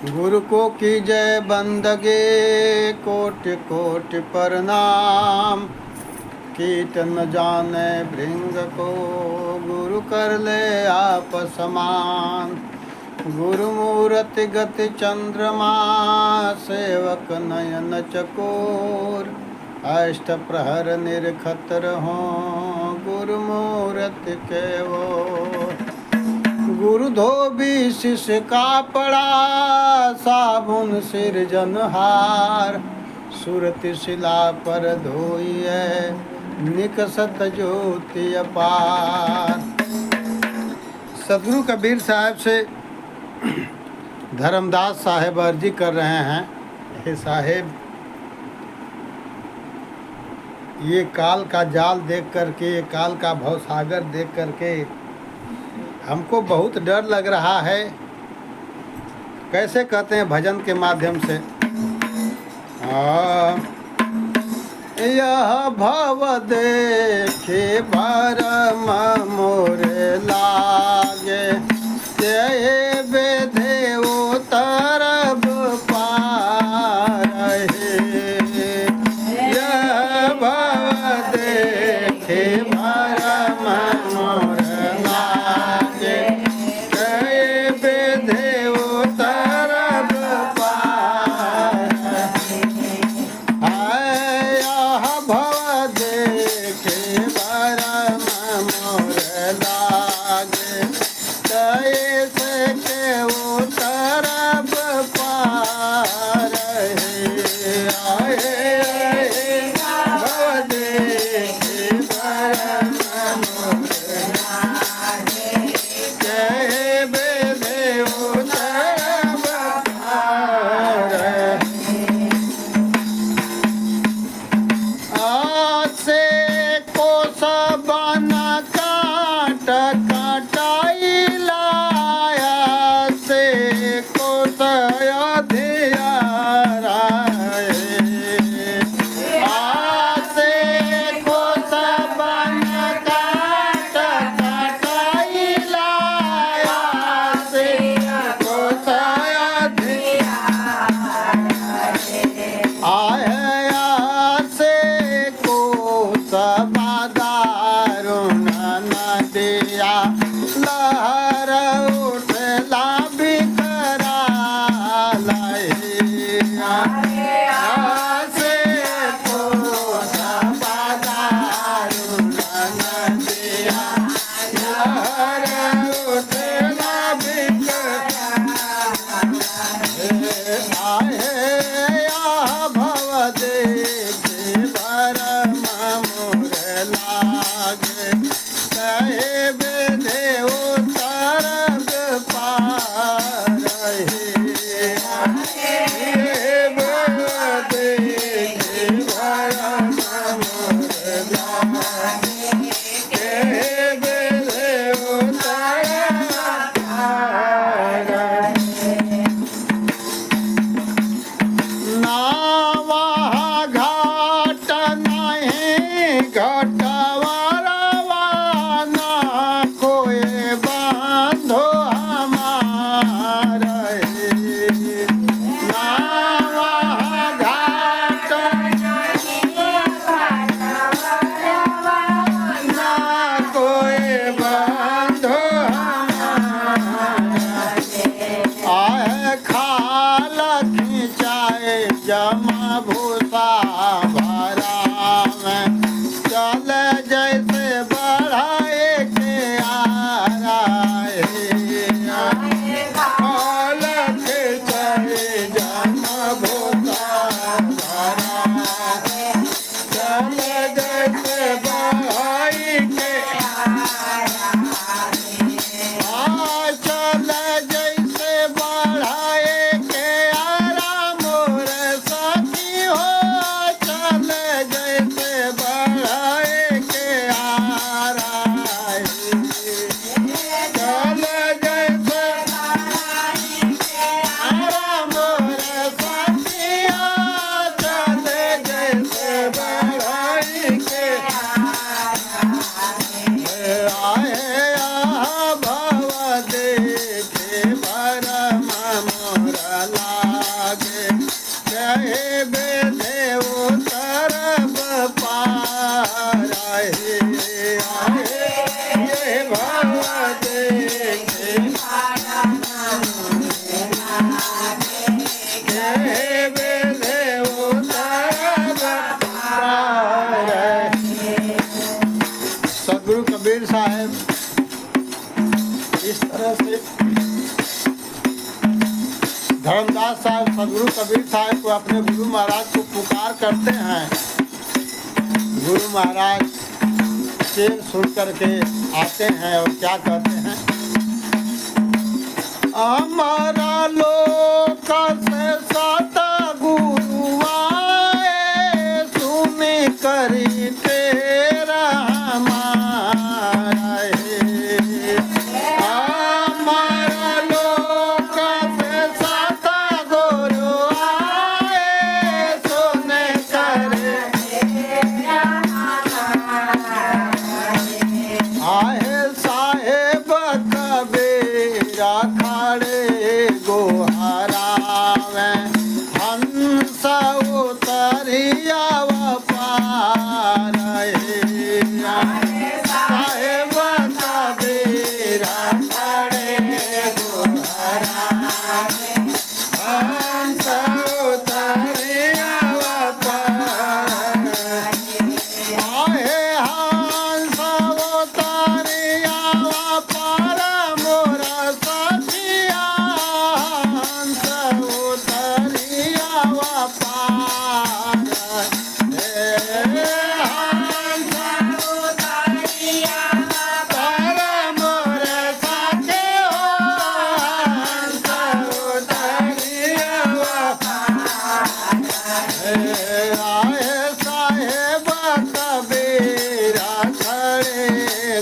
गुरु को कीजय बंदगे कोटि कोटि प्रणाम। कीट न जाने भृंग को गुरु कर ले आप समान। गुरु मूरति गति चंद्रमा सेवक नयन चकोर। अष्ट प्रहर निरखत रहो गुरु मूरति के ओर। गुरु धोबी शिष्य का पड़ा साबुन सिरजनहार। सुरति शिला पर धोइए निकसत ज्योति अपार। सदगुरु कबीर साहब से धर्मदास साहेब अर्जी कर रहे हैं, हे साहेब, ये काल का जाल देख करके, ये काल का भवसागर देख करके हमको बहुत डर लग रहा है। कैसे कहते हैं भजन के माध्यम से, यह भव देखे भरम मोरे लागे। ये बेधे उतरब पार हे। यह भव देखे भरम मोरे लागे। ये बेधे उतरब पार। यह भव देखे भरम मोरे लागे। कैसे के उतरब पार हे। भव देखे भरम मोरे लागे। कै बेधे उतरब पार। आसे को सबन काट काटाई लाया। से को अधियारा। आसे को सबन काट काटाई लाया। से को अधियारा। आया से को सबा दारुण नदिया। लहर उठला बिकराल से को सबा दारुण नदिया। लहर उठला बिकराल। भव देखे भरम मोरे लागे। कहे बेधे उतरब इस तरह से धर्मदास साहब सदगुरु कबीर साहब को अपने गुरु महाराज को पुकार करते हैं। गुरु महाराज शेर सुन करके आते हैं और क्या कहते हैं, हमारा लोक से सतगुरु आए, सुन करी तेरा हमारा है। हमारा लोक से सतगुरु आए, सुन करे आहे साहेब कबीरा खड़े गोहरावे, हंस उतरिया पार हे। साहेब कबीरा खड़े गोहरावे, हंस उतरिया पार आहे। हंस उतरिया पार मोरा सखिया, हंस उतरिया पार हे। हंस उतरिया पार मोरा सखिया, हंस उतरिया पार हे। आए साहेब कबीरा खड़े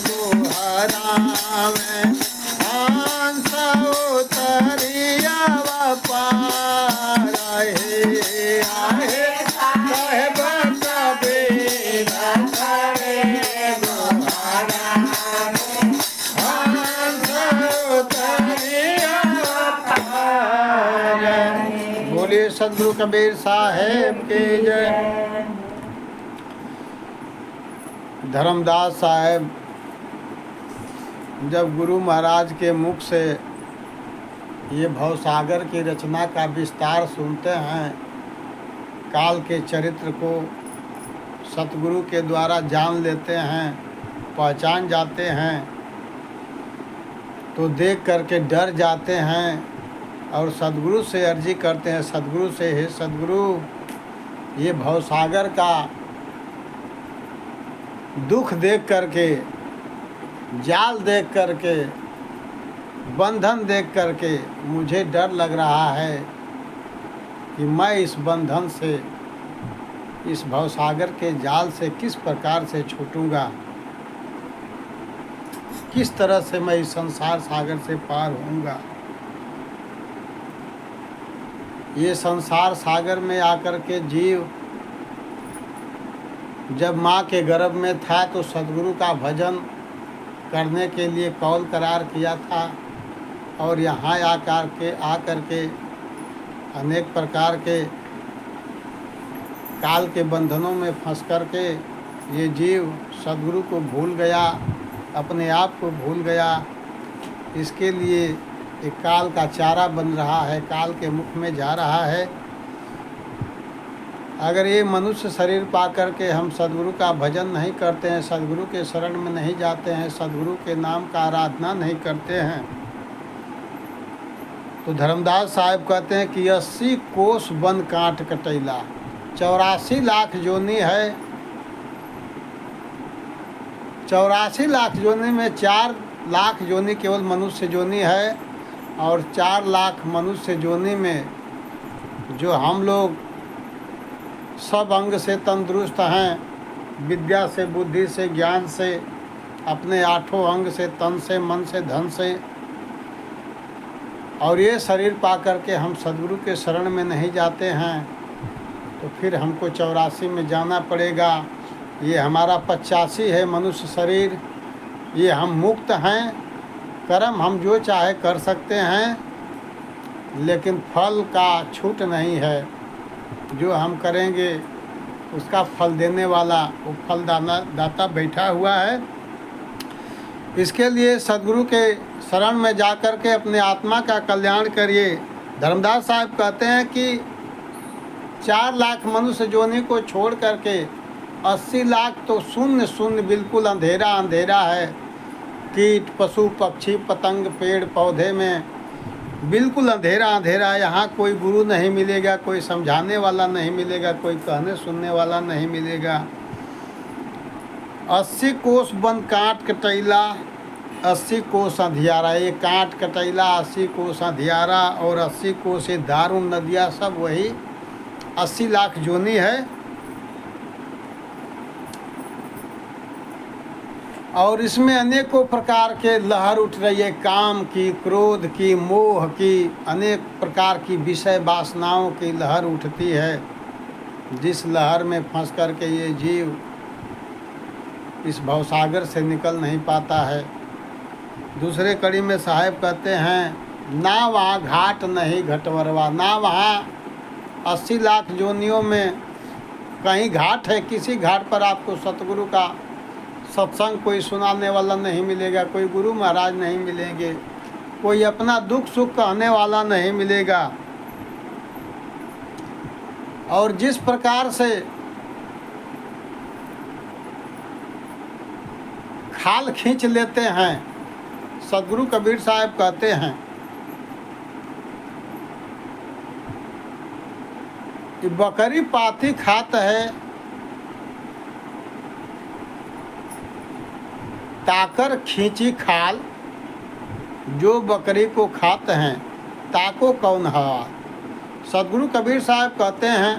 गोहरावे, हंस उतरिया पार हे। आए साहेब कबीरा खड़े गोहरावे, हंस उतरिया पार। बोलिए सदगुरु कबीर साहेब की जय। धर्मदास साहब जब गुरु महाराज के मुख से ये भवसागर की रचना का विस्तार सुनते हैं, काल के चरित्र को सतगुरु के द्वारा जान लेते हैं, पहचान जाते हैं, तो देख करके डर जाते हैं और सदगुरु से अर्जी करते हैं, सदगुरु से, हे सदगुरु ये भवसागर का दुख देख करके, जाल देख करके, बंधन देख करके मुझे डर लग रहा है कि मैं इस बंधन से, इस भवसागर के जाल से किस प्रकार से छूटूंगा, किस तरह से मैं इस संसार सागर से पार होऊंगा। ये संसार सागर में आकर के जीव जब माँ के गर्भ में था तो सदगुरु का भजन करने के लिए कौल करार किया था, और यहाँ आकर के अनेक प्रकार के काल के बंधनों में फंस कर के ये जीव सदगुरु को भूल गया, अपने आप को भूल गया। इसके लिए एक काल का चारा बन रहा है, काल के मुख में जा रहा है। अगर ये मनुष्य शरीर पा कर के हम सदगुरु का भजन नहीं करते हैं, सदगुरु के शरण में नहीं जाते हैं, सदगुरु के नाम का आराधना नहीं करते हैं, तो धर्मदास साहब कहते हैं कि 80 कोस वन काट कटैला, 84 लाख जोनी है। 84 लाख जोनी में 4 लाख जोनी केवल मनुष्य जोनी है, और 4 लाख मनुष्य जोनी में जो हम लोग सब अंग से तंदुरुस्त हैं, विद्या से, बुद्धि से, ज्ञान से, अपने 8 अंग से, तन से, मन से, धन से, और ये शरीर पा कर के हम सदगुरु के शरण में नहीं जाते हैं, तो फिर हमको 84 में जाना पड़ेगा। ये हमारा 85 है मनुष्य शरीर, ये हम मुक्त हैं, कर्म हम जो चाहे कर सकते हैं, लेकिन फल का छूट नहीं है। जो हम करेंगे उसका फल देने वाला वो फल दाता बैठा हुआ है। इसके लिए सदगुरु के शरण में जाकर के अपने आत्मा का कल्याण करिए। धर्मदास साहब कहते हैं कि 4 लाख मनुष्य जोनी को छोड़ करके 80 लाख तो शून्य शून्य बिल्कुल अंधेरा अंधेरा है। कीट पशु पक्षी पतंग पेड़ पौधे में बिल्कुल अंधेरा अंधेरा। यहाँ कोई गुरु नहीं मिलेगा, कोई समझाने वाला नहीं मिलेगा, कोई कहने सुनने वाला नहीं मिलेगा। 80 कोस वन काट कटैला 80 कोस अंधियारा। ये काट कटैला 80 कोस अंधियारा और 80 कोस ये दारुण नदियाँ, सब वही 80 लाख जोनी है। और इसमें अनेकों प्रकार के लहर उठ रही है, काम की, क्रोध की, मोह की, अनेक प्रकार की विषय वासनाओं की लहर उठती है, जिस लहर में फंस कर के ये जीव इस भवसागर से निकल नहीं पाता है। दूसरे कड़ी में साहेब कहते हैं, ना वहाँ घाट नहीं घटवरवा, ना वहाँ 80 लाख जोनियों में कहीं घाट है। किसी घाट पर आपको सतगुरु का सत्संग कोई सुनाने वाला नहीं मिलेगा, कोई गुरु महाराज नहीं मिलेंगे, कोई अपना दुख सुख कहने वाला नहीं मिलेगा। और जिस प्रकार से खाल खींच लेते हैं, सदगुरु कबीर साहब कहते हैं कि बकरी पाती खात है, ताकर खींची खाल, जो बकरी को खाते हैं ताको कौन हवा। सदगुरु कबीर साहब कहते हैं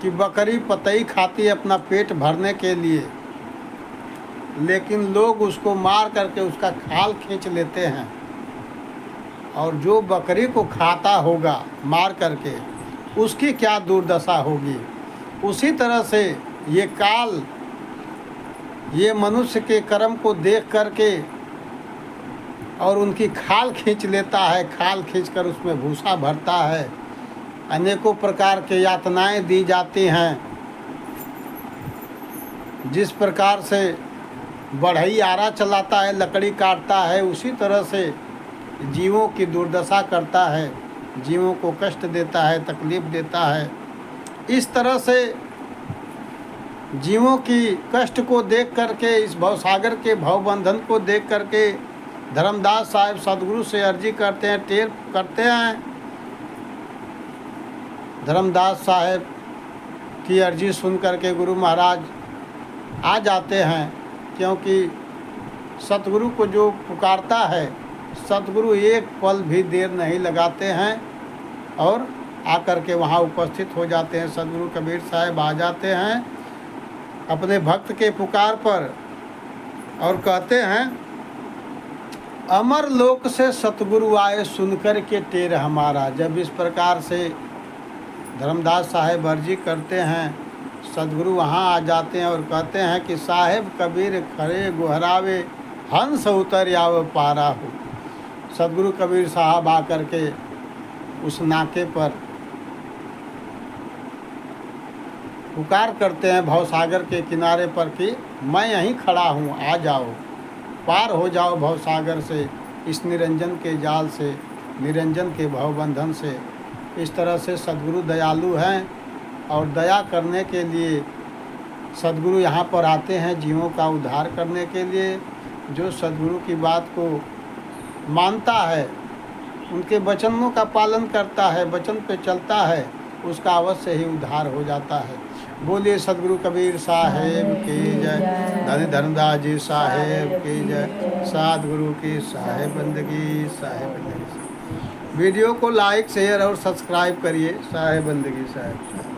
कि बकरी पतई खाती है अपना पेट भरने के लिए, लेकिन लोग उसको मार करके उसका खाल खींच लेते हैं। और जो बकरी को खाता होगा मार करके, उसकी क्या दुर्दशा होगी। उसी तरह से ये काल ये मनुष्य के कर्म को देख करके और उनकी खाल खींच लेता है, खाल खींचकर उसमें भूसा भरता है। अनेकों प्रकार के यातनाएं दी जाती हैं। जिस प्रकार से बढ़ई आरा चलाता है, लकड़ी काटता है, उसी तरह से जीवों की दुर्दशा करता है, जीवों को कष्ट देता है, तकलीफ देता है। इस तरह से जीवों की कष्ट को देख करके, इस भवसागर के भवबंधन को देख करके धर्मदास साहब सदगुरु से अर्जी करते हैं, टेर करते हैं। धर्मदास साहब की अर्जी सुन करके गुरु महाराज आ जाते हैं, क्योंकि सतगुरु को जो पुकारता है, सतगुरु एक पल भी देर नहीं लगाते हैं और आकर के वहाँ उपस्थित हो जाते हैं। सदगुरु कबीर साहब आ जाते हैं अपने भक्त के पुकार पर और कहते हैं, अमर लोक से सतगुरु आए सुनकर के टेर हमारा। जब इस प्रकार से धर्मदास साहेब अर्जी करते हैं, सदगुरु वहाँ आ जाते हैं और कहते हैं कि साहेब कबीर खड़े गुहरावे, हंस उतर आव पारा हो। सदगुरु कबीर साहब आकर के उस नाके पर पुकार करते हैं, भवसागर के किनारे पर, कि मैं यहीं खड़ा हूँ, आ जाओ, पार हो जाओ भवसागर से, इस निरंजन के जाल से, निरंजन के भवबंधन से। इस तरह से सदगुरु दयालु हैं और दया करने के लिए सदगुरु यहाँ पर आते हैं जीवों का उद्धार करने के लिए। जो सदगुरु की बात को मानता है, उनके वचनों का पालन करता है, वचन पे चलता है, उसका अवश्य ही उद्धार हो जाता है। बोलिए सदगुरु कबीर साहेब की जय, धनी धर्मदास जी साहेब की जय, सदगुरु की साहेब बंदगी, साहेब बंदगी। वीडियो को लाइक शेयर और सब्सक्राइब करिए। साहेब बंदगी साहेब।